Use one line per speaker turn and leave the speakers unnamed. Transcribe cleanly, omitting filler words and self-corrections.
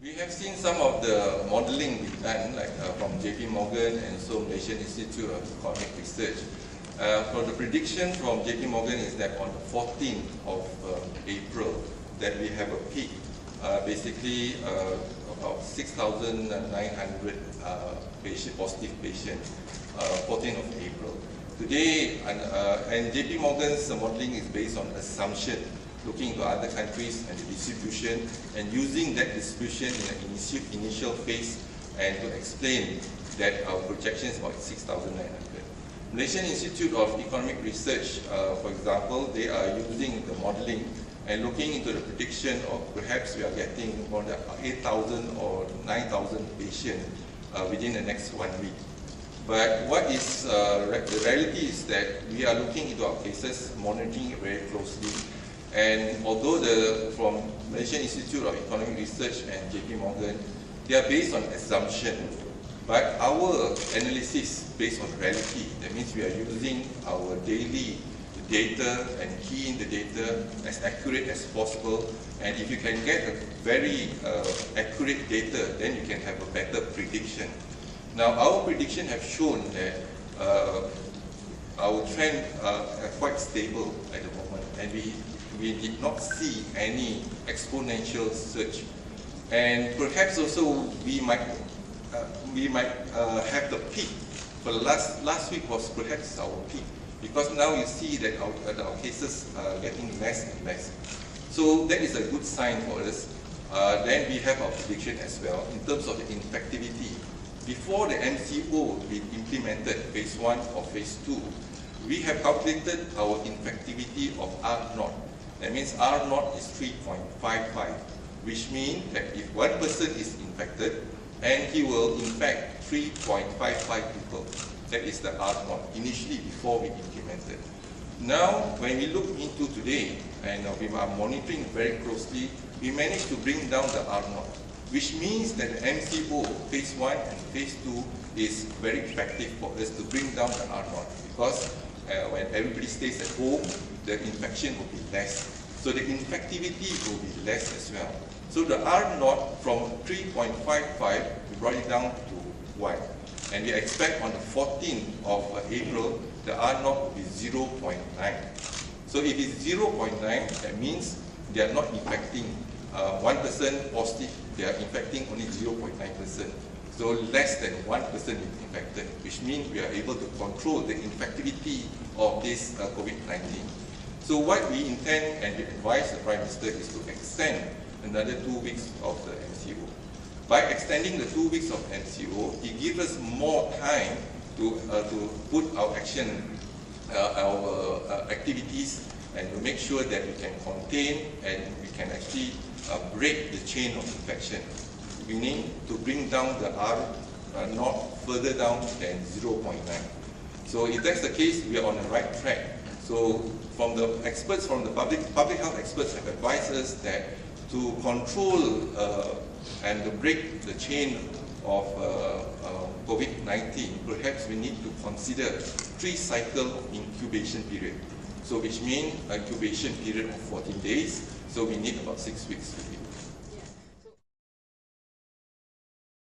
We have seen some of the modeling we've done, like from JP Morgan and so Malaysian Institute of Economic Research. For the prediction from JP Morgan is that on the 14th of April, that we have a peak, basically about 6,900 positive patients, 14th of April. Today, and JP Morgan's modeling is based on assumption, looking to other countries and the distribution, and using that distribution in an initial phase, and to explain that our projection is about 6,900. Malaysian Institute of Economic Research, for example, they are using the modeling and looking into the prediction of perhaps we are getting more than 8,000 or 9,000 patients within the next 1 week. But what is the reality is that we are looking into our cases, monitoring it very closely. And although from Malaysian Institute of Economic Research and JP Morgan, they are based on assumption, but our analysis based on reality. That means we are using our daily data and key in the data as accurate as possible. And if you can get a very accurate data, then you can have a better prediction. Now, our prediction have shown that our trend are quite stable at the moment, and we did not see any exponential surge. And perhaps also we might have the peak. For the last week was perhaps our peak, because now you see that our cases are getting less and less. So that is a good sign for us. Then we have our prediction as well in terms of the infectivity. Before the MCO be implemented, phase 1 or phase 2, we have calculated our infectivity of R0. That means R0 is 3.55, which means that if one person is infected, and he will infect 3.55 people. That is the R0 initially before we implemented. Now, when we look into today, and we are monitoring very closely, we managed to bring down the R0, which means that the MCO phase 1 and phase 2 is very effective for us to bring down the R0, because when everybody stays at home, the infection will be less. So the infectivity will be less as well. So the R0 from 3.55, we brought it down to 1. And we expect on the 14th of April, the R0 will be 0.9. So if it's 0.9, that means they are not infecting 1% positive, they are infecting only 0.9%. So less than 1% is infected, which means we are able to control the infectivity of this COVID-19. So what we intend and we advise the Prime Minister is to extend another 2 weeks of the MCO. By extending the 2 weeks of MCO, it gives us more time to put our action, our activities, and to make sure that we can contain and we can actually break the chain of infection. We need to bring down the R0 further down than 0.9. So if that's the case, we are on the right track. So from the experts, from the public health experts have advised us that to control and to break the chain of COVID-19, perhaps we need to consider 3 cycles of incubation period. So which means incubation period of 14 days, so we need about 6 weeks.